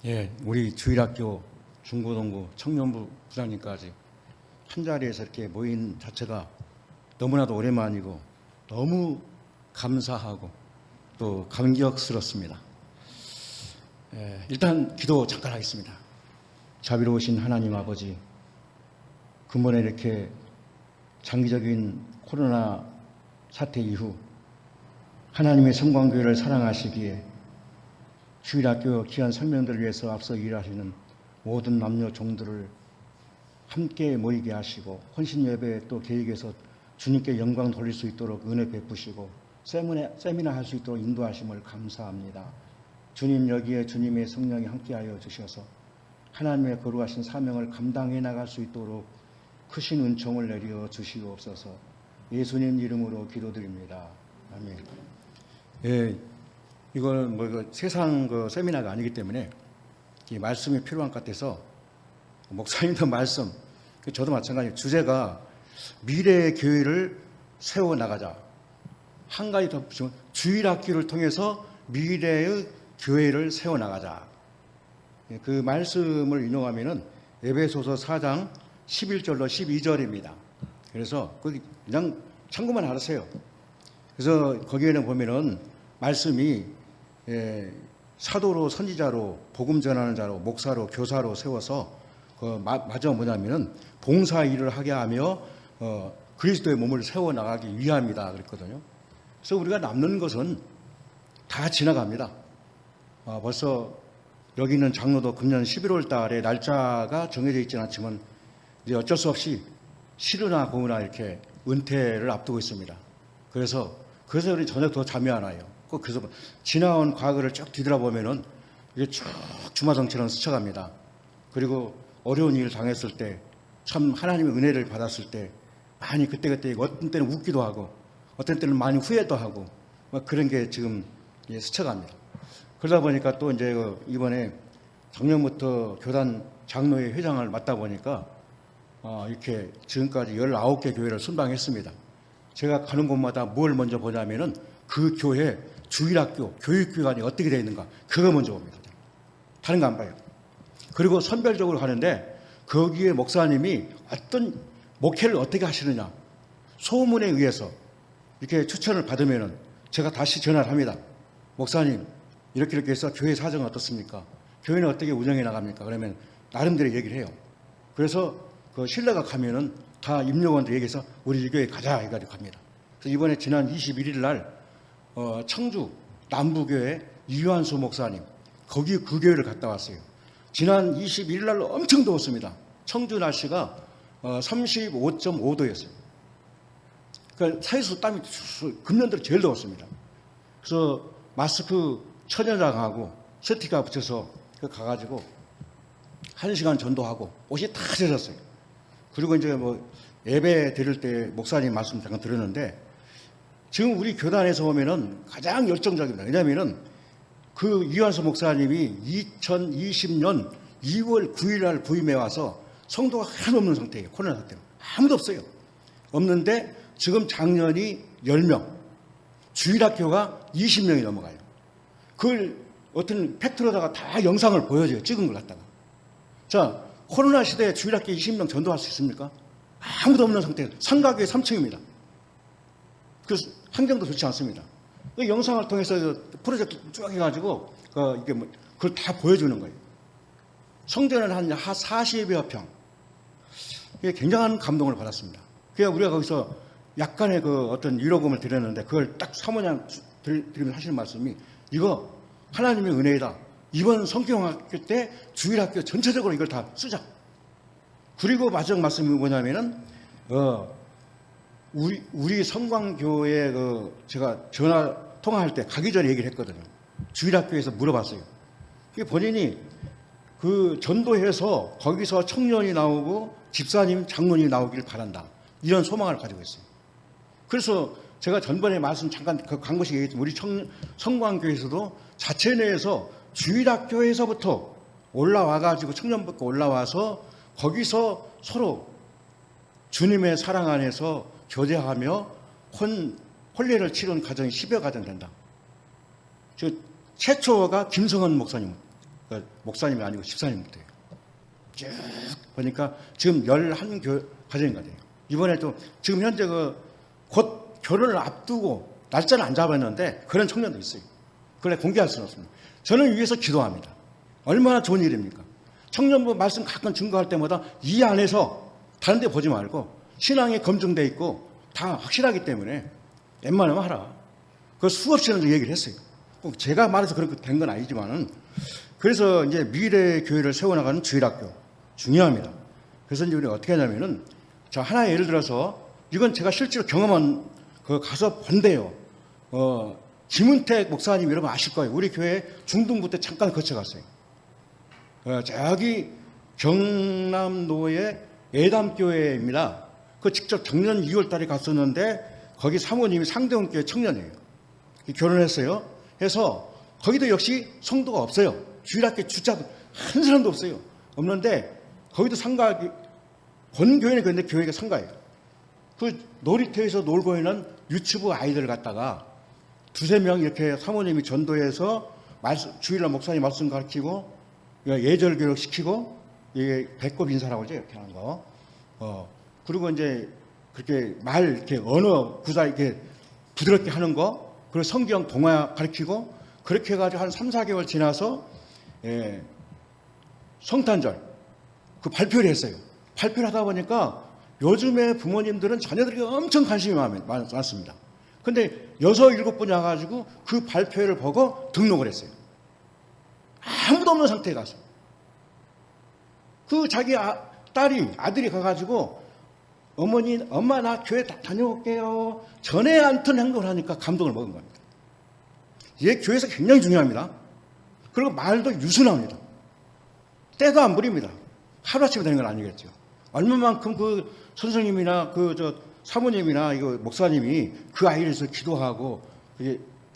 예, 우리 주일학교 중고등부 청년부 부장님까지 한 자리에서 이렇게 모인 자체가 너무나도 오랜만이고 너무 감사하고 또 감격스럽습니다. 일단 기도 잠깐 하겠습니다. 자비로우신 하나님 아버지, 근본에 이렇게 장기적인 코로나 사태 이후 하나님의 성광교회를 사랑하시기에 주일학교 귀한 설명들을 위해서 앞서 일하시는 모든 남녀 종들을 함께 모이게 하시고 헌신 예배 또 계획에서 주님께 영광 돌릴 수 있도록 은혜 베푸시고 세미나 할 수 있도록 인도하심을 감사합니다. 주님, 여기에 주님의 성령이 함께하여 주셔서 하나님의 거룩하신 사명을 감당해 나갈 수 있도록 크신 은총을 내려 주시옵소서. 예수님 이름으로 기도드립니다. 아멘. 예, 이건 세상 세미나가 아니기 때문에 이 말씀이 필요한 것 같아서 목사님도 말씀, 저도 마찬가지. 주제가 미래의 교회를 세워 나가자. 한 가지 더 붙이면 주일학교를 통해서 미래의 교회를 세워 나가자. 그 말씀을 인용하면은 에베소서 4장 11절로 12절입니다. 그래서 그냥 참고만 하세요. 그래서 거기에는 보면은 말씀이 사도로, 선지자로, 복음 전하는 자로, 목사로, 교사로 세워서 마저 뭐냐면은 봉사 일을 하게 하며 그리스도의 몸을 세워 나가기 위함이다 그랬거든요. 그래서 우리가 남는 것은 다 지나갑니다. 벌써 여기 있는 장로도 금년 11월 달에 날짜가 정해져 있지는 않지만 이제 어쩔 수 없이 시루나 고우나 이렇게 은퇴를 앞두고 있습니다. 그래서 우리 저녁 더 잠이 안 와요. 그래서 지나온 과거를 쭉 뒤돌아보면은 이게 쭉 주마등처럼 스쳐갑니다. 그리고 어려운 일을 당했을 때, 참 하나님의 은혜를 받았을 때 많이 그때그때 어떤 때는 웃기도 하고 어떤 때는 많이 후회도 하고 그런 게 지금 스쳐갑니다. 그러다 보니까 또 이제 이번에 작년부터 교단 장로회 회장을 맡다 보니까 이렇게 지금까지 19개 교회를 순방했습니다. 제가 가는 곳마다 뭘 먼저 보냐면은 그 교회 주일학교 교육기관이 어떻게 되어 있는가, 그거 먼저 봅니다. 다른 거 안 봐요. 그리고 선별적으로 가는데 거기에 목사님이 어떤 목회를 어떻게 하시느냐, 소문에 의해서 이렇게 추천을 받으면은 제가 다시 전화를 합니다. 목사님, 이렇게 해서 교회 사정은 어떻습니까? 교회는 어떻게 운영해 나갑니까? 그러면 나름대로 얘기를 해요. 그래서 그 신뢰가 가면은 다 임력원들 얘기해서 우리 이 교회 가자 해가지고 갑니다. 그래서 이번에 지난 21일 날 청주 남부교회 이완수 목사님, 거기 그 교회를 갔다 왔어요. 지난 21일 날 엄청 더웠습니다. 청주 날씨가 35.5도였어요. 그러니까 사이수 땀이 금년 들어 제일 더웠습니다. 그래서 마스크 천연장하고 스티커 붙여서 가가지고 1시간 전도하고 옷이 다 젖었어요. 그리고 이제 예배 드릴 때 목사님 말씀 잠깐 들었는데 지금 우리 교단에서 보면은 가장 열정적입니다. 왜냐면은 그 이완수 목사님이 2020년 2월 9일 날 부임해 와서 성도가 하나도 없는 상태예요. 코로나 사태로. 아무도 없어요. 없는데 지금 장년이 10명, 주일학교가 20명이 넘어가요. 그걸 어떤 팩트로다가 다 영상을 보여줘요. 찍은 걸 갖다가. 자, 코로나 시대에 주일학교 20명 전도할 수 있습니까? 아무도 없는 상태에서 상가교회 3층입니다. 그래서 환경도 좋지 않습니다. 그 영상을 통해서 프로젝트 쭉 해가지고 그걸 다 보여주는 거예요. 성전은 한 40여 평. 이게 굉장한 감동을 받았습니다. 그래서 우리가 거기서 약간의 어떤 위로금을 드렸는데 그걸 딱 사모님 드리면서 하시는 말씀이 이거 하나님의 은혜이다. 이번 성경학교 때 주일학교 전체적으로 이걸 다 쓰자. 그리고 마지막 말씀이 뭐냐면은 우리 성광교회 제가 전화 통화할 때 가기 전에 얘기를 했거든요. 주일학교에서 물어봤어요. 본인이 그 전도해서 거기서 청년이 나오고 집사님, 장로님이 나오길 바란다. 이런 소망을 가지고 있어요. 그래서 제가 전번에 말씀 잠깐 간 것이 얘기했지만 우리 성광교회에서도 자체 내에서 주일학교에서부터 올라와가지고 청년부터 올라와서 거기서 서로 주님의 사랑 안에서 교제하며 혼례를 치른 가정이 10여 가정 된다. 최초가 김성은 목사님 목사님이 아니고 집사님부터예요. 쭉 보니까 지금 11가정인 거예요. 이번에 또 지금 현재 곧 결혼을 앞두고 날짜를 안 잡았는데 그런 청년도 있어요. 그래 공개할 수는 없습니다. 저는 위해서 기도합니다. 얼마나 좋은 일입니까? 청년부 말씀 가끔 증거할 때마다 이 안에서 다른 데 보지 말고 신앙이 검증돼 있고 다 확실하기 때문에 웬만하면 하라. 그 수없이는 얘기를 했어요. 꼭 제가 말해서 그렇게 된 건 아니지만은 그래서 이제 미래 교회를 세워나가는 주일학교 중요합니다. 그래서 이제 우리가 어떻게 하냐면은 자 하나의 예를 들어서 이건 제가 실제로 경험한 가서 본데요. 김은택 목사님 여러분 아실 거예요. 우리 교회 중등부 때 잠깐 거쳐갔어요. 저기 경남도의 예담교회입니다. 그 직접 작년 2월 달에 갔었는데 거기 사모님이 상대원교회 청년이에요. 결혼했어요. 해서 거기도 역시 성도가 없어요. 주일학교 주자 한 사람도 없어요. 없는데 거기도 본교회는 그런데 교회가 상가예요. 그 놀이터에서 놀고 있는 유치부 아이들을 갖다가 두세 명 이렇게 사모님이 전도해서 주일날 목사님 말씀 가르치고 예절 교육 시키고 배꼽 인사라고 하죠. 이렇게 하는 거. 그리고 이제 그렇게 이렇게 언어 구사 이렇게 부드럽게 하는 거. 그리고 성경 동화 가르치고 그렇게 해가지고 한 3, 4개월 지나서 성탄절 그 발표를 했어요. 발표를 하다 보니까 요즘에 부모님들은 자녀들에게 엄청 관심이 많습니다. 근데 6, 7분이 와가지고 그 발표를 보고 등록을 했어요. 아무도 없는 상태에 가서. 그 자기 아들이 가가지고 엄마 나 교회 다녀올게요. 전에 않던 행동을 하니까 감동을 먹은 겁니다. 이게 교회에서 굉장히 중요합니다. 그리고 말도 유순합니다. 때도 안 부립니다. 하루아침에 되는 건 아니겠죠. 얼마만큼 그 선생님이나 사모님이나 목사님이 그 아이를 위해서 기도하고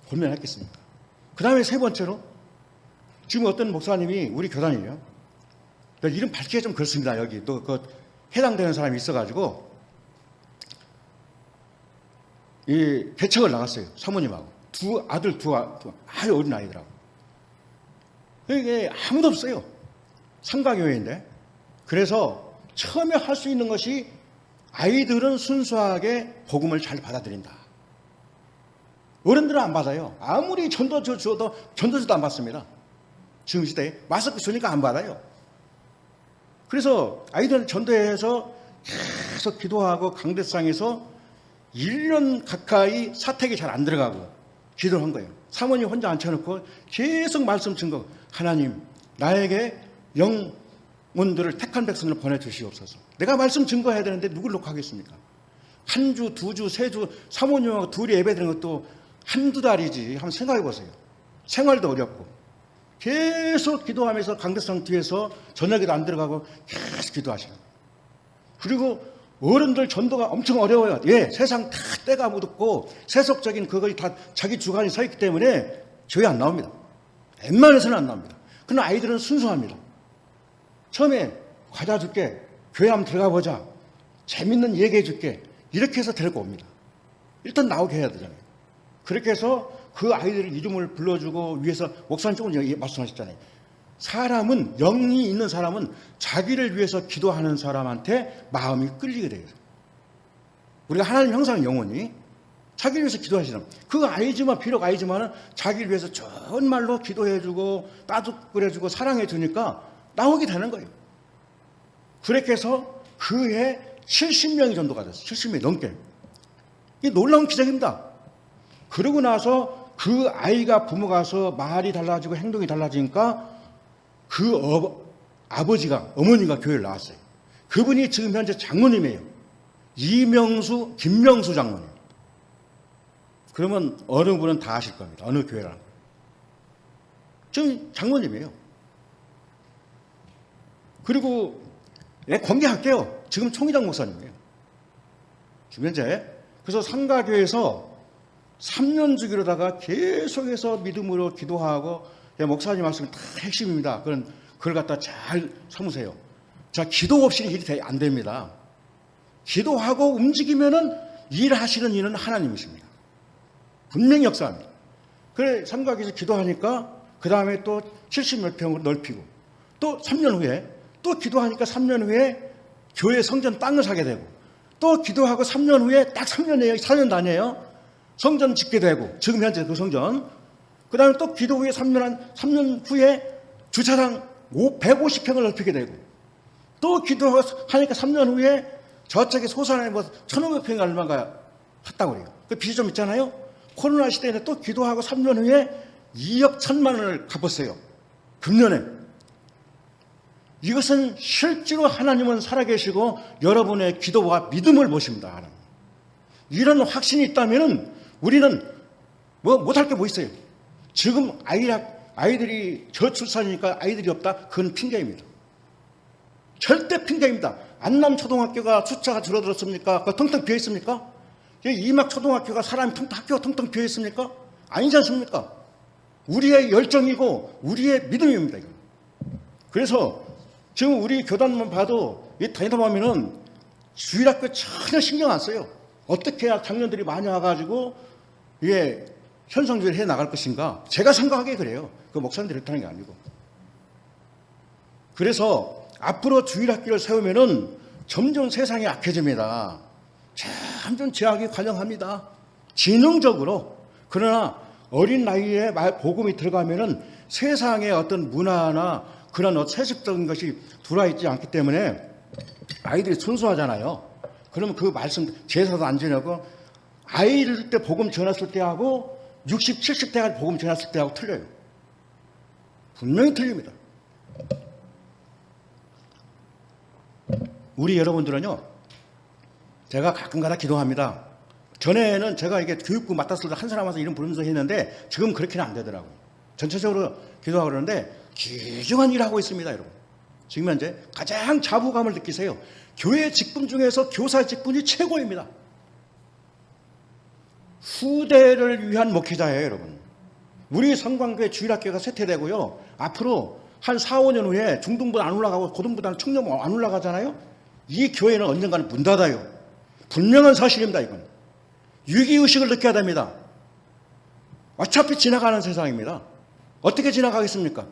고민했겠습니까? 그 다음에 세 번째로 지금 어떤 목사님이 우리 교단이에요. 이름 밝히기가 좀 그렇습니다. 여기 또 해당되는 사람이 있어가지고 개척을 나갔어요. 사모님하고 아주 어린 아이들하고. 이게 아무도 없어요. 상가교회인데. 그래서 처음에 할 수 있는 것이 아이들은 순수하게 복음을 잘 받아들인다. 어른들은 안 받아요. 아무리 전도주 줘도 전도주도 안 받습니다. 지금 시대에 마스크 쓰니까 안 받아요. 그래서 아이들 전도해서 계속 기도하고 강대상에서 1년 가까이 사택이 잘 안 들어가고 기도를 한 거예요. 사모님 혼자 앉혀놓고 계속 말씀 증거. 하나님 나에게 영혼들을 택한 백성을 보내주시옵소서. 내가 말씀 증거해야 되는데 누굴 놓고 하겠습니까? 한 주, 두 주, 세 주 사모님하고 둘이 예배드리는 것도 한두 달이지. 한번 생각해 보세요. 생활도 어렵고 계속 기도하면서 강대상 뒤에서 저녁에도 안 들어가고 계속 기도하시는 거예요. 그리고 어른들 전도가 엄청 어려워요. 세상 다 때가 묻었고 세속적인 그것이 다 자기 주관이 서 있기 때문에 교회 안 나옵니다. 웬만해서는 안 나옵니다. 그러나 아이들은 순수합니다. 처음에 과자 줄게. 교회 한번 들어가 보자. 재밌는 얘기해 줄게. 이렇게 해서 데리고 옵니다. 일단 나오게 해야 되잖아요. 그렇게 해서 그 아이들의 이름을 불러주고 위해서 목사님 조금 말씀하셨잖아요. 사람은 영이 있는 사람은 자기를 위해서 기도하는 사람한테 마음이 끌리게 돼요. 우리가 하나님 형상의 영혼이 자기를 위해서 기도하시는 그거 아니지만 비록 아니지만 자기를 위해서 좋은 말로 기도해주고 따뜻거려주고 사랑해주니까 나오게 되는 거예요. 그렇게 해서 그해 70명이 전도가 됐어요. 70명이 넘게. 이게 놀라운 기적입니다. 그러고 나서 그 아이가 부모가 와서 말이 달라지고 행동이 달라지니까 어머니가 교회를 나왔어요. 그분이 지금 현재 장로님이에요. 김명수 장로님. 그러면 어느 분은 다 아실 겁니다. 어느 교회라는 거. 지금 장로님이에요. 그리고 공개할게요. 지금 총회장 목사님이에요. 지금 현재. 그래서 상가교회에서 3년 주기로다가 계속해서 믿음으로 기도하고 목사님 말씀이 다 핵심입니다. 그걸 갖다 잘 삼으세요. 자, 기도 없이는 일이 안 됩니다. 기도하고 움직이면은 일하시는 이는 하나님이십니다. 분명히 역사합니다. 그래, 삼각에서 기도하니까 그 다음에 또 70몇 평으로 넓히고, 또 3년 후에 또 기도하니까 3년 후에 교회 성전 땅을 사게 되고, 또 기도하고 3년 후에 딱 3년이에요. 4년 단위에요. 성전 짓게 되고, 지금 현재 그 성전. 그 다음에 또 기도 후에 3년 후에 주차장 150평을 넓히게 되고, 또 기도하니까 3년 후에 저쪽에 소산에 뭐 1,500평이 얼마가 샀다고 그래요. 그 빚이 좀 있잖아요. 코로나 시대에 또 기도하고 3년 후에 2억 1,000만 원을 갚았어요. 금년에. 이것은 실제로 하나님은 살아계시고 여러분의 기도와 믿음을 보십니다. 하나님. 이런 확신이 있다면 우리는 뭐 못할 게 뭐 있어요. 지금 아이들이 저출산이니까 아이들이 없다? 그건 핑계입니다. 절대 핑계입니다. 안남초등학교가 숫자가 줄어들었습니까? 그거 텅텅 비어있습니까? 이막초등학교가 학교가 텅텅 비어있습니까? 아니지 않습니까? 우리의 열정이고 우리의 믿음입니다. 이건. 그래서 지금 우리 교단만 봐도 다니다 보면은 주일학교 전혀 신경 안 써요. 어떻게 해야 장년들이 많이 와가지고 이게 현상주의를 해 나갈 것인가? 제가 생각하기에 그래요. 그 목사님들이 그렇다는 게 아니고. 그래서 앞으로 주일학교를 세우면은 점점 세상이 악해집니다. 점점 제약이 관영합니다. 지능적으로. 그러나 어린 나이에 복음이 들어가면은 세상의 어떤 문화나 그런 세습적인 것이 들어와 있지 않기 때문에 아이들이 순수하잖아요. 그러면 그 말씀 제사도 안 지내고 아이들 때 복음 전했을 때하고 60, 70대가 복음 전했을 때하고 틀려요. 분명히 틀립니다. 우리 여러분들은요, 제가 가끔가다 기도합니다. 전에는 제가 이게 교육부 맡았을 때 한 사람 와서 이름 부르면서 했는데 지금 그렇게는 안 되더라고요. 전체적으로 기도하고 그러는데 귀중한 일을 하고 있습니다, 여러분. 지금 현재 가장 자부감을 느끼세요. 교회 직분 중에서 교사 직분이 최고입니다. 후대를 위한 목회자예요, 여러분. 우리 성광교회 주일학교가 쇠퇴되고요. 앞으로 한 4, 5년 후에 중등부 안 올라가고 고등부는 청년 안 올라가잖아요. 이 교회는 언젠가는 문 닫아요. 분명한 사실입니다, 이건. 위기의식을 느껴야 됩니다. 어차피 지나가는 세상입니다. 어떻게 지나가겠습니까?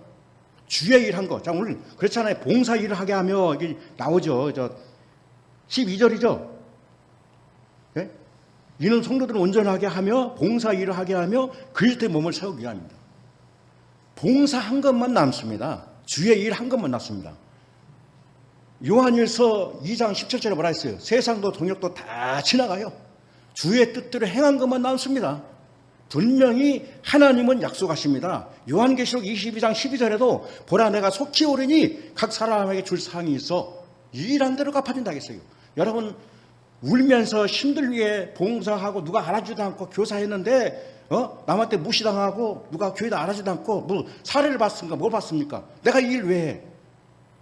주의 일 한 거. 자, 오늘 그렇잖아요. 봉사 일을 하게 하며 이게 나오죠. 12절이죠. 네? 이는 성도들을 온전하게 하며 봉사 일을 하게 하며 그리스도의 몸을 세우기 위함입니다. 봉사 한 것만 남습니다. 주의 일 한 것만 남습니다. 요한일서 2장 17절에 뭐라 했어요? 세상도 동력도 다 지나가요. 주의 뜻대로 행한 것만 남습니다. 분명히 하나님은 약속하십니다. 요한계시록 22장 12절에도 보라 내가 속히 오르니 각 사람에게 줄 상이 있어 일한 대로 갚아준다 했어요. 여러분 울면서 힘들게 봉사하고 누가 알아주지도 않고 교사했는데 남한테 무시당하고 누가 교회도 알아주지도 않고 뭐 사례를 봤습니까? 뭘 봤습니까? 내가 이 일 왜 해?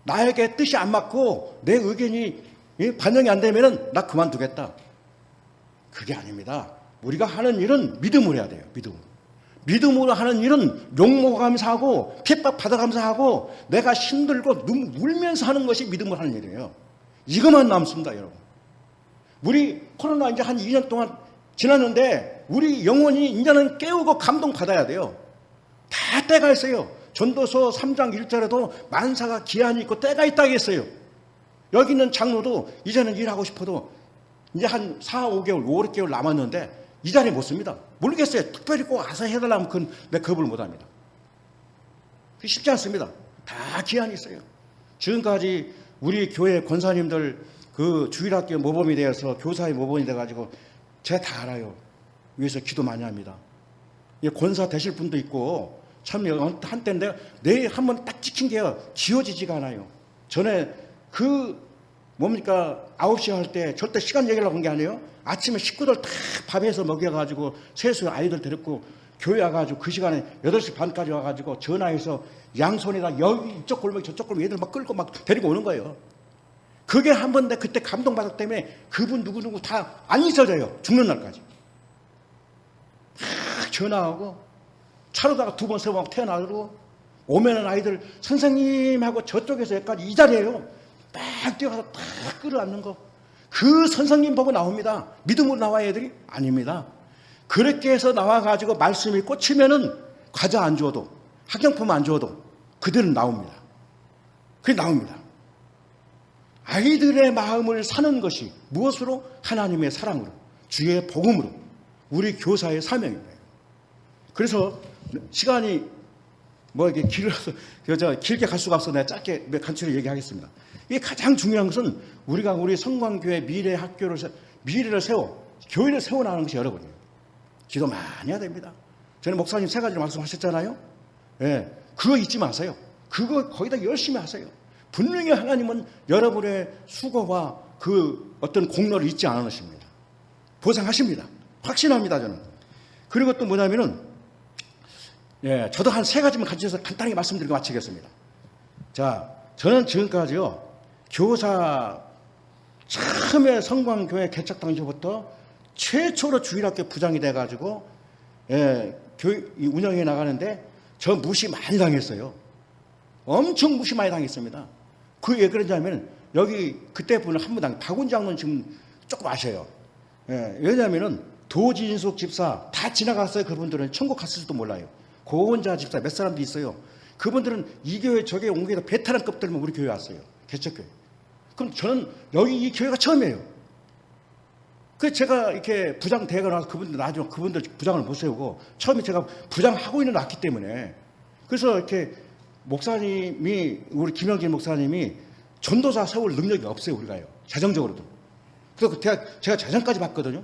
나에게 뜻이 안 맞고 내 의견이 반영이 안 되면은 나 그만두겠다. 그게 아닙니다. 우리가 하는 일은 믿음으로 해야 돼요. 믿음으로 하는 일은 욕먹으면서 하고 핍박 받아가면서 하고 내가 힘들고 울면서 하는 것이 믿음으로 하는 일이에요. 이것만 남습니다, 여러분. 우리 코로나 이제 한 2년 동안 지났는데 우리 영혼이 이제는 깨우고 감동받아야 돼요. 다 때가 있어요. 전도서 3장 1절에도 만사가 기한이 있고 때가 있다고 했어요. 여기 있는 장로도 이제는 일하고 싶어도 이제 한 4, 5개월, 5, 6개월 남았는데 이 자리에 못 씁니다. 모르겠어요. 특별히 꼭 와서 해달라면 그건 내가 거부를 못합니다. 그게 쉽지 않습니다. 다 기한이 있어요. 지금까지 우리 교회 권사님들 그 주일학교 모범이 되어서 교사의 모범이 돼가지고 제가 다 알아요. 위에서 기도 많이 합니다. 권사 되실 분도 있고 참 한때인데 내일 한번 딱 찍힌 게요. 지워지지가 않아요. 전에 그 뭡니까 9시 할 때 절대 시간 얘기하려고 한 게 아니에요. 아침에 식구들 다 밥해서 먹여가지고 세수 아이들 데리고 교회 와가지고 그 시간에 8시 반까지 와가지고 전화해서 양손에다 여기 이쪽 골목 저쪽 골목 애들 막 끌고 막 데리고 오는 거예요. 그게 한 번 내 그때 감동받았기 때문에 그분 누구누구 다 안 잊어져요. 죽는 날까지. 막 전화하고 차로다가 2번, 3번 태어나고 오면은 아이들 선생님하고 저쪽에서 여기까지 이 자리에요. 딱 뛰어가서 딱 끌어안는 거. 그 선생님 보고 나옵니다. 믿음으로 나와야 애들이? 아닙니다. 그렇게 해서 나와가지고 말씀이 꽂히면은 과자 안 줘도 학용품 안 줘도 그들은 나옵니다. 그게 나옵니다. 아이들의 마음을 사는 것이 무엇으로? 하나님의 사랑으로, 주의 복음으로, 우리 교사의 사명입니다. 그래서 시간이 뭐 이게 길어서 길게 갈 수가 없어 내가 짧게 간추려 얘기하겠습니다. 이게 가장 중요한 것은 우리가 우리 성광교회 미래 학교를 미래를 교회를 세워나가는 것이 여러분이에요. 기도 많이 해야 됩니다. 저는 목사님 3가지 말씀하셨잖아요. 예, 그거 잊지 마세요. 그거 거기다 열심히 하세요. 분명히 하나님은 여러분의 수고와 그 어떤 공로를 잊지 않으십니다. 보상하십니다. 확신합니다, 저는. 그리고 또 뭐냐면은, 예, 저도 한 3가지만 가르쳐서 간단하게 말씀드리고 마치겠습니다. 자, 저는 지금까지요, 교사, 처음에 성광교회 개척 당시부터 최초로 주일학교 부장이 돼가지고, 예, 운영해 나가는데, 저 무시 많이 당했어요. 엄청 무시 많이 당했습니다. 그 왜 그러냐면, 여기 그때 분은 한 분 박훈 장로는 지금 조금 아셔요. 예, 왜냐면은 도진숙 집사 다 지나갔어요. 그분들은 천국 갔을지도 몰라요. 고원자 집사 몇 사람도 있어요. 그분들은 이 교회 저게 온 교회에서 베테랑급들만 우리 교회 왔어요. 개척교회. 그럼 저는 여기 이 교회가 처음이에요. 그래서 제가 이렇게 부장 대회가 나와서 나중에 그분들 부장을 못 세우고 처음에 제가 부장하고 있는 놨기 때문에 그래서 이렇게 목사님이 우리 김영진 목사님이 전도사 세울 능력이 없어요. 우리가요. 재정적으로도. 그래서 제가 재정까지 받거든요.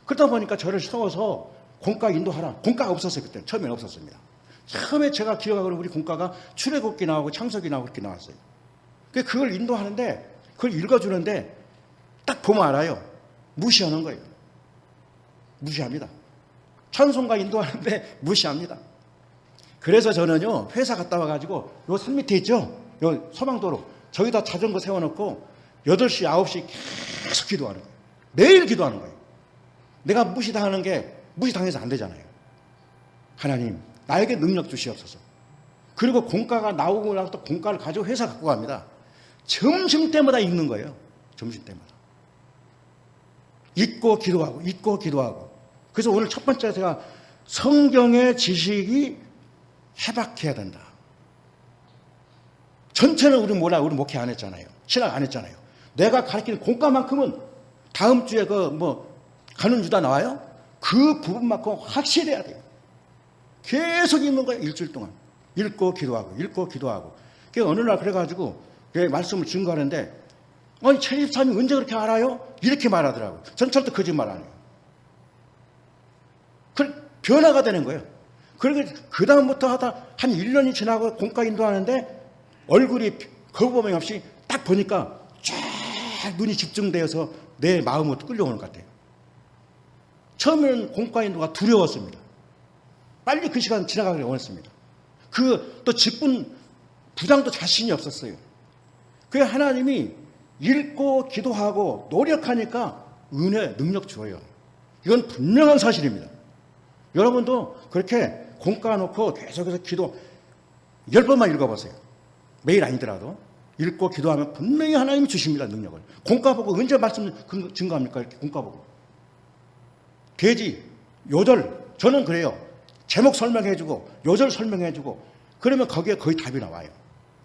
그러다 보니까 저를 세워서 공과 인도하라. 공과가 없었어요. 그때 처음에는 없었습니다. 처음에 제가 기억하기로는 우리 공과가 출애굽기 나오고 창세기 나오고 그렇게 나왔어요. 그걸 인도하는데 그걸 읽어주는데 딱 보면 알아요. 무시하는 거예요. 무시합니다. 찬송가 인도하는데 무시합니다. 그래서 저는요 회사 갔다 와가지고 요 산 밑에 있죠. 요 소망도로 저기다 자전거 세워놓고 8시 9시 계속 기도하는 거예요. 매일 기도하는 거예요. 내가 무시당해서 안 되잖아요. 하나님 나에게 능력 주시옵소서. 그리고 공과가 나오고 나서 또 공과를 가지고 회사 갖고 갑니다. 점심때마다 읽는 거예요. 점심때마다. 읽고 기도하고. 그래서 오늘 첫 번째 제가 성경의 지식이 해박해야 된다. 전체는 우리 목회 안 했잖아요. 신학 안 했잖아요. 내가 가르치는 공과만큼은 다음 주에 가는 주다 나와요? 그 부분만큼 확실해야 돼요. 계속 읽는 거예요. 일주일 동안. 읽고 기도하고. 어느 날 그래가지고 말씀을 증거하는데 아니 최 집사님 언제 그렇게 알아요? 이렇게 말하더라고요. 전 절대 거짓말 안 해요. 변화가 되는 거예요. 그리고 그 다음부터 하다 한 1년이 지나고 공과 인도하는데 얼굴이 거부감이 없이 딱 보니까 쫙 눈이 집중되어서 내 마음으로 끌려오는 것 같아요. 처음에는 공과 인도가 두려웠습니다. 빨리 그 시간 지나가기를 원했습니다. 또 직분 부장도 자신이 없었어요. 그게 하나님이 읽고 기도하고 노력하니까 은혜, 능력 줘요. 이건 분명한 사실입니다. 여러분도 그렇게 공과 놓고 계속해서 기도 10번만 읽어보세요. 매일 아니더라도 읽고 기도하면 분명히 하나님이 주십니다. 능력을. 공과 보고 언제 말씀 증거합니까? 이렇게 공과 보고. 돼지, 요절 저는 그래요. 제목 설명해주고 요절 설명해주고 그러면 거기에 거의 답이 나와요.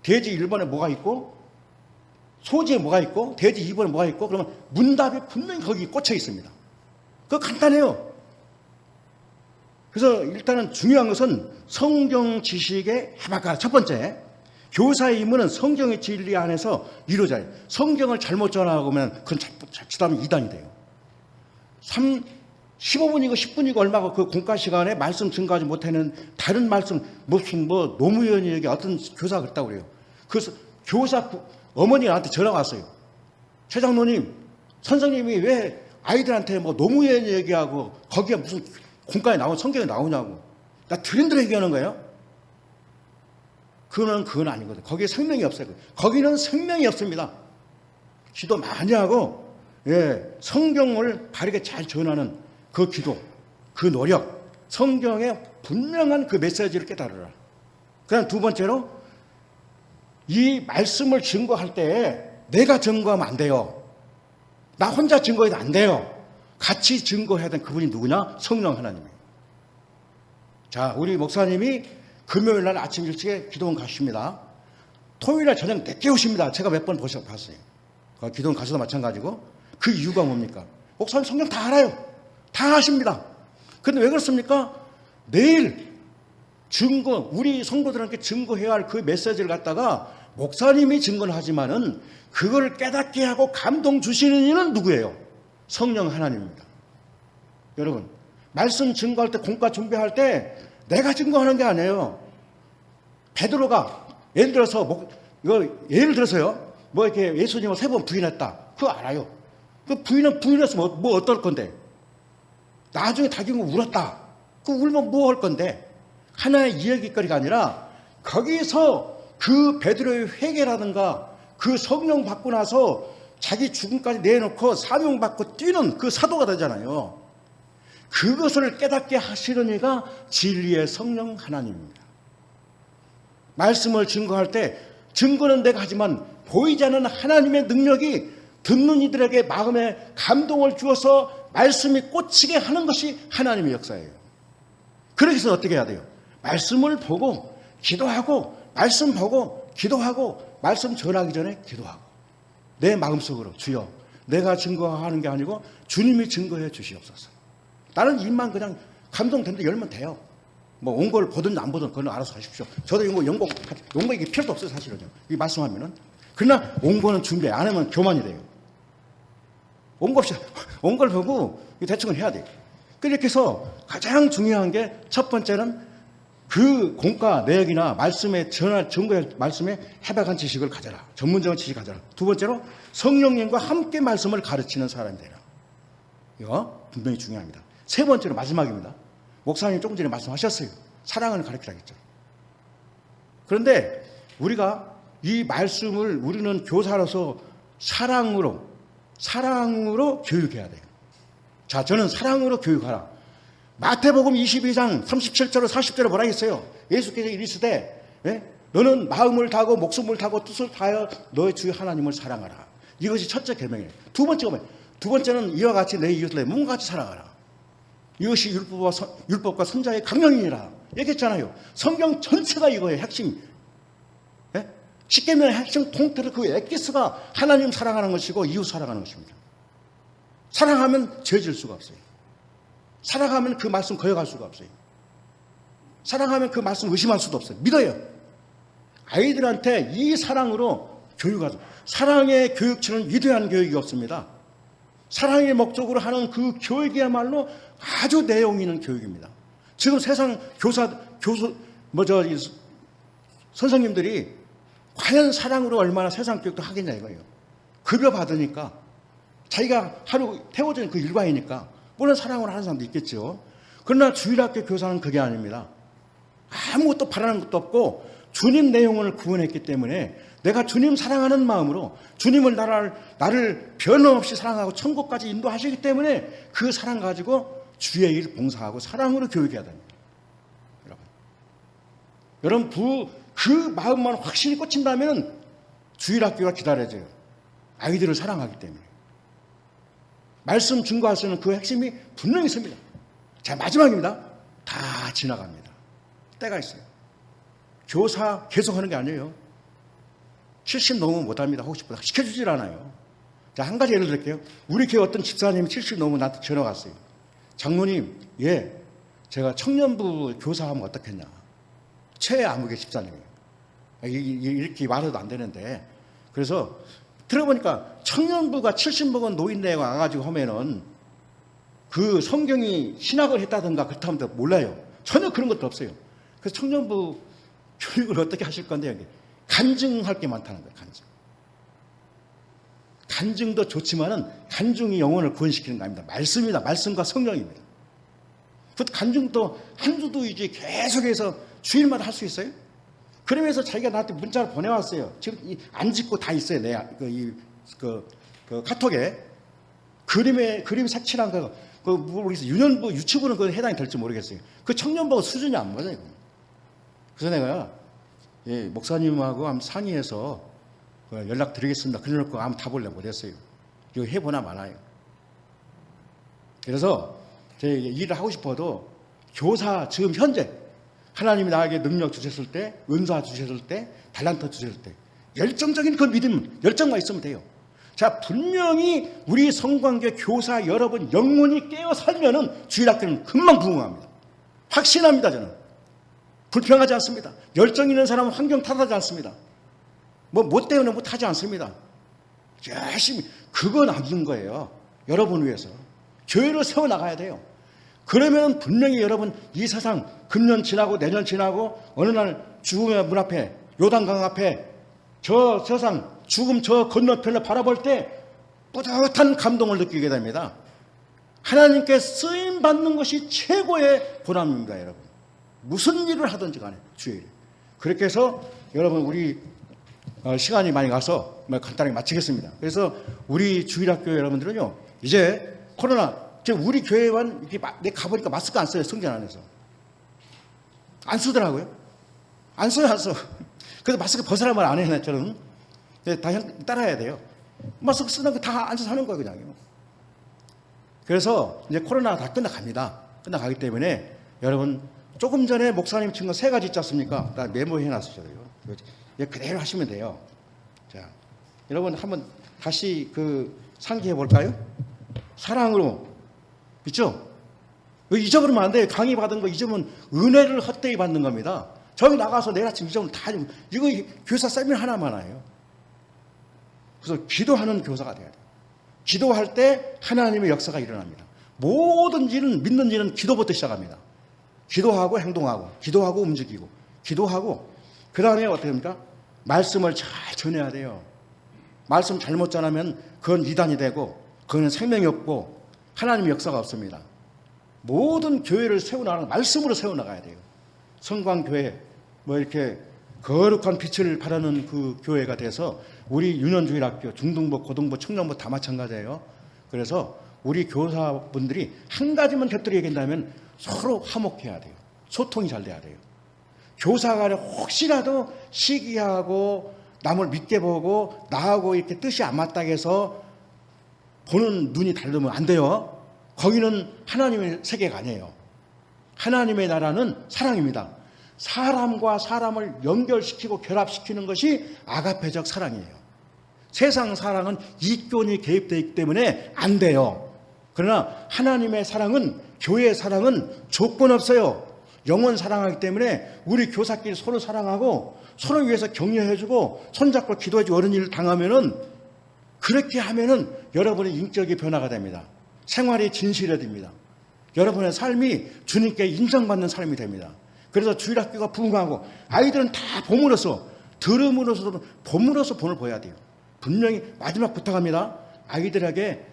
돼지 1번에 뭐가 있고 소지에 뭐가 있고 돼지 2번에 뭐가 있고 그러면 문답이 분명히 거기 꽂혀 있습니다. 그거 간단해요. 그래서 일단은 중요한 것은 성경 지식의 해박하다. 첫 번째, 교사의 임무는 성경의 진리 안에서 이루어져야 해요. 성경을 잘못 전하면 그건 자칫하면 이단이 돼요. 15분이고 10분이고 얼마고 그 공과 시간에 말씀 증거하지 못하는 다른 말씀 무슨 노무현 얘기 어떤 교사가 그랬다고 그래요. 그래서 교사 어머니가 나한테 전화가 왔어요. 최 장로님, 선생님이 왜 아이들한테 노무현 얘기하고 거기에 무슨 공과에 나온 성경에 나오냐고. 나 드림대로 얘기하는 거예요. 그건 아니거든요. 거기에 생명이 없어요. 거기는 생명이 없습니다. 기도 많이 하고 성경을 바르게 잘 전하는 그 기도, 그 노력, 성경의 분명한 그 메시지를 깨달으라. 그다음 두 번째로 이 말씀을 증거할 때 내가 증거하면 안 돼요. 나 혼자 증거해도 안 돼요. 같이 증거해야 되는 그분이 누구냐? 성령 하나님이에요. 자, 우리 목사님이 금요일 날 아침 일찍에 기도원 가십니다. 토요일 날 저녁 늦게 오십니다. 제가 몇 번 봤어요. 기도원 가서도 마찬가지고. 그 이유가 뭡니까? 목사님 성경 다 알아요. 다 아십니다. 그런데 왜 그렇습니까? 내일 증거, 우리 성도들한테 증거해야 할 그 메시지를 갖다가 목사님이 증거를 하지만은 그걸 깨닫게 하고 감동 주시는 이는 누구예요? 성령 하나님입니다. 여러분, 말씀 증거할 때, 공과 준비할 때 내가 증거하는 게 아니에요. 베드로가 예를 들어서요, 뭐 이렇게 예수님을 3번 부인했다. 그거 알아요. 그 부인해서 뭐 어떨 건데? 나중에 자기가 울었다. 그 울면 뭐 할 건데? 하나의 이야기거리가 아니라 거기서 그 베드로의 회개라든가 그 성령 받고 나서 자기 죽음까지 내놓고 사명 받고 뛰는 그 사도가 되잖아요. 그것을 깨닫게 하시는 이가 진리의 성령 하나님입니다. 말씀을 증거할 때 증거는 내가 하지만 보이지 않는 하나님의 능력이 듣는 이들에게 마음에 감동을 주어서 말씀이 꽂히게 하는 것이 하나님의 역사예요. 그러기 위해서 어떻게 해야 돼요? 말씀을 보고 기도하고, 말씀 보고 기도하고, 말씀 전하기 전에 기도하고, 내 마음속으로 주여 내가 증거하는 게 아니고 주님이 증거해 주시옵소서. 나는 입만 그냥 감동된데 열면 돼요. 뭐 온 걸 보든 안 보든 그건 알아서 하십시오. 저도 이거 연고 이게 필요도 없어요, 사실은요. 이 말씀하면은. 그러나 온 거는 준비 안 하면 교만이 돼요. 온 걸 보고 대충은 해야 돼요. 그렇게 해서 가장 중요한 게 첫 번째는 그 공과 내역이나 말씀에 증거의 말씀에 해박한 지식을 가져라. 전문적인 지식을 가져라. 두 번째로 성령님과 함께 말씀을 가르치는 사람이 되라. 이거 분명히 중요합니다. 세 번째로 마지막입니다. 목사님 조금 전에 말씀하셨어요. 사랑을 가르치라겠죠. 그런데 우리가 이 말씀을 우리는 교사로서 사랑으로 교육해야 돼요. 자, 저는 사랑으로 교육하라. 마태복음 22장 37절로 40절에 뭐라 했어요? 예수께서 이르시되 너는 마음을 다하고 목숨을 다하고 뜻을 다하여 너의 주 하나님을 사랑하라. 이것이 첫째 계명이에요. 두 번째는 이와 같이 내 이웃을 내 몸과 같이 사랑하라. 이것이 율법과 선자의 강령이니라 얘기했잖아요. 성경 전체가 이거예요. 핵심. 십계명의 핵심 통틀어 그 엑기스가 하나님 사랑하는 것이고 이웃 사랑하는 것입니다. 사랑하면 죄 질 수가 없어요. 사랑하면 그 말씀 거역할 수가 없어요. 사랑하면 그 말씀 의심할 수도 없어요. 믿어요. 아이들한테 이 사랑으로 교육하죠. 사랑의 교육처럼 위대한 교육이 없습니다. 사랑의 목적으로 하는 그 교육이야말로 아주 내용 있는 교육입니다. 지금 세상 선생님들이 과연 사랑으로 얼마나 세상 교육도 하겠냐 이거예요. 급여 받으니까 자기가 하루 태워주는 그 일과이니까 물론 사랑으로 하는 사람도 있겠죠. 그러나 주일학교 교사는 그게 아닙니다. 아무것도 바라는 것도 없고 주님 내용을 구원했기 때문에 내가 주님 사랑하는 마음으로 주님을 나를 변함없이 사랑하고 천국까지 인도하시기 때문에 그 사랑 가지고 주의 일 봉사하고 사랑으로 교육해야 됩니다. 여러분 그 마음만 확실히 꽂힌다면 주일학교가 기다려져요. 아이들을 사랑하기 때문에. 말씀 증거할 수 있는 그 핵심이 분명히 있습니다. 자, 마지막입니다. 다 지나갑니다. 때가 있어요. 교사 계속하는 게 아니에요. 70 넘으면 못합니다. 하고 싶어도 시켜주질 않아요. 자, 한 가지 예를 들게요. 우리 교회 어떤 집사님이 70 넘으면 나한테 전화가 왔어요. 장로님, 제가 청년부 교사하면 어떻겠냐. 최아무개 집사님이에요. 이렇게 말해도 안 되는데. 그래서 들어보니까 청년부가 70 먹은 노인네가 와가지고 하면은 그 성경이 신학을 했다든가 그렇다면 몰라요. 전혀 그런 것도 없어요. 그래서 청년부 교육을 어떻게 하실 건데 간증할 게 많다는 거예요. 간증도 좋지만은 간증이 영혼을 구원시키는 거 아닙니다. 말씀입니다. 말씀과 성령입니다. 그 간증도 한 주도 이제 계속해서 주일마다 할 수 있어요. 그러면서 자기가 나한테 문자를 보내왔어요. 지금 안 짓고 다 있어요. 그 카톡에 그림 색칠한 거. 모르겠어요. 유년부 유치부는 그 해당이 될지 모르겠어요. 그 청년부가 수준이 안 맞아요. 그래서 내가 목사님하고 한번 상의해서 연락 드리겠습니다. 그래놓고 한번 답을 못했어요. 이거 해보나 말아요. 그래서 제가 일을 하고 싶어도 교사 지금 현재 하나님이 나에게 능력 주셨을 때, 은사 주셨을 때, 달란트 주셨을 때 열정적인 그 믿음, 열정만 있으면 돼요. 자, 분명히 우리 성관계 교사 여러분 영혼이 깨어 살면은 주일학교는 금방 부흥합니다. 확신합니다. 저는 불평하지 않습니다. 열정 있는 사람은 환경 탓하지 않습니다. 뭐 때문에 못하지 않습니다. 열심히 그거 남는 거예요. 여러분 위해서 교회를 세워나가야 돼요. 그러면 분명히 여러분 이 세상 금년 지나고 내년 지나고 어느 날 죽음의 문 앞에 요단강 앞에 저 세상 죽음 저 건너편을 바라볼 때 뿌듯한 감동을 느끼게 됩니다. 하나님께 쓰임받는 것이 최고의 보람입니다. 여러분 무슨 일을 하든지 간에 주일 그렇게 해서 여러분 우리 시간이 많이 가서 간단하게 마치겠습니다. 그래서 우리 주일학교 여러분들은요 이제 코로나 우리 교회만 이렇게 내 가보니까 마스크 안 써요. 성전 안에서 안 쓰더라고요. 안 써요. 그래서 마스크 벗으라 말 안 해요. 저는 다 따라야 돼요. 마스크 쓰는 거 다 앉아서 하는 거예요. 그냥요. 그래서 이제 코로나가 다 끝나갑니다. 끝나가기 때문에 여러분 조금 전에 목사님 친 거 3가지 있지 않습니까? 다 메모해 놨어요. 그대로 하시면 돼요. 자, 여러분 한번 다시 상기해 볼까요? 사랑으로 있죠? 잊어버리면 안 돼요. 강의 받은 거 잊으면 은혜를 헛되이 받는 겁니다. 저기 나가서 내일 아침 잊으면 다 이거 교사 세미나 하나만 해요. 그래서 기도하는 교사가 돼야 돼요. 기도할 때 하나님의 역사가 일어납니다. 모든 일은 믿는 일은 기도부터 시작합니다. 기도하고 행동하고 기도하고 움직이고 기도하고 그 다음에 어떻게 됩니까? 말씀을 잘 전해야 돼요. 말씀 잘못 전하면 그건 이단이 되고 그건 생명이 없고 하나님의 역사가 없습니다. 모든 교회를 세워나가는 말씀으로 세워나가야 돼요. 성광교회 이렇게 거룩한 빛을 발하는 그 교회가 돼서 우리 유년주일학교, 중등부, 고등부, 청년부 다 마찬가지예요. 그래서 우리 교사분들이 한 가지만 곁들여 얘기한다면 서로 화목해야 돼요. 소통이 잘 돼야 돼요. 교사간에 혹시라도 시기하고 남을 믿게 보고 나하고 이렇게 뜻이 안 맞다고 해서 보는 눈이 다르면 안 돼요. 거기는 하나님의 세계가 아니에요. 하나님의 나라는 사랑입니다. 사람과 사람을 연결시키고 결합시키는 것이 아가페적 사랑이에요. 세상 사랑은 이권이 개입되어 있기 때문에 안 돼요. 그러나 하나님의 사랑은 교회의 사랑은 조건 없어요. 영원 사랑하기 때문에 우리 교사끼리 서로 사랑하고 서로 위해서 격려해주고 손잡고 기도해주고 어른 일을 당하면은 그렇게 하면은 여러분의 인격이 변화가 됩니다. 생활이 진실해집니다. 여러분의 삶이 주님께 인정받는 삶이 됩니다. 그래서 주일학교가 부흥하고 아이들은 다 봄으로서 들음으로서도 봄으로서 본을 보여야 돼요. 분명히 마지막 부탁합니다. 아이들에게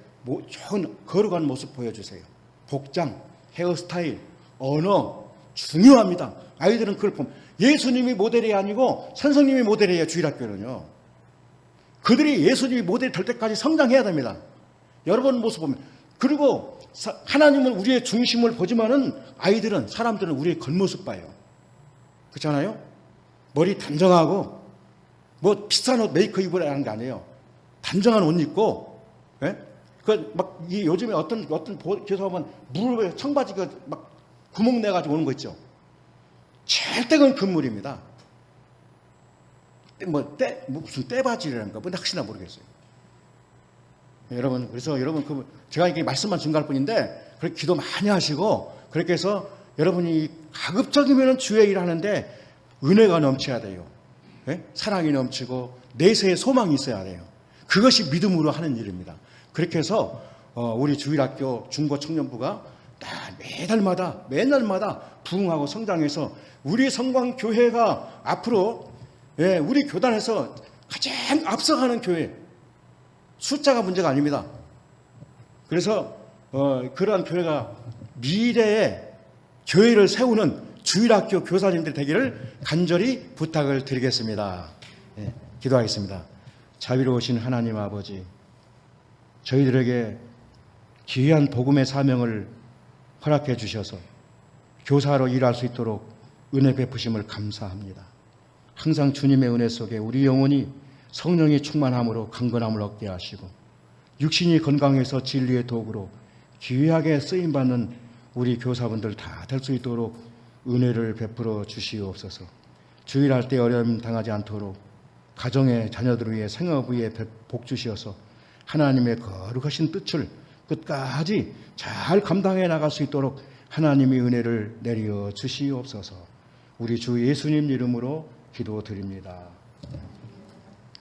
좋은 거룩한 모습 보여주세요. 복장, 헤어스타일, 언어 중요합니다. 아이들은 그걸 보면 예수님이 모델이 아니고 선생님이 모델이에요. 주일학교는요. 그들이 예수님이 모델이 될 때까지 성장해야 됩니다. 여러분 모습 보면 그리고 하나님은 우리의 중심을 보지만은 아이들은 사람들은 우리의 겉모습 봐요. 그렇잖아요? 머리 단정하고 비싼 옷 메이커 입으라는 게 아니에요. 단정한 옷 입고 요즘에 어떤 교사 보면 무릎에 청바지가 막 구멍 내가지고 오는 거 있죠. 절대 그건 금물입니다. 무슨 떼바지라는가 뭔데 혹시나 모르겠어요. 여러분 그래서 여러분 제가 이게 말씀만 증가할 뿐인데 그렇게 기도 많이 하시고 그렇게 해서 여러분이 가급적이면 주의 일 하는데 은혜가 넘쳐야 돼요. 사랑이 넘치고 내세의 소망이 있어야 돼요. 그것이 믿음으로 하는 일입니다. 그렇게 해서 우리 주일학교 중고 청년부가 매날마다 부흥하고 성장해서 우리 성광교회가 앞으로 우리 교단에서 가장 앞서가는 교회 숫자가 문제가 아닙니다. 그래서 그러한 교회가 미래의 교회를 세우는 주일학교 교사님들 되기를 간절히 부탁을 드리겠습니다. 기도하겠습니다. 자비로우신 하나님 아버지, 저희들에게 귀한 복음의 사명을 허락해 주셔서 교사로 일할 수 있도록 은혜 베푸심을 감사합니다. 항상 주님의 은혜 속에 우리 영혼이 성령의 충만함으로 강건함을 얻게 하시고 육신이 건강해서 진리의 도구로 귀하게 쓰임받는 우리 교사분들 다 될 수 있도록 은혜를 베풀어 주시옵소서. 주일할 때 어려움 당하지 않도록 가정의 자녀들을 위해 생업 위에 복 주시어서 하나님의 거룩하신 뜻을 끝까지 잘 감당해 나갈 수 있도록 하나님의 은혜를 내려 주시옵소서. 우리 주 예수님 이름으로 기도드립니다.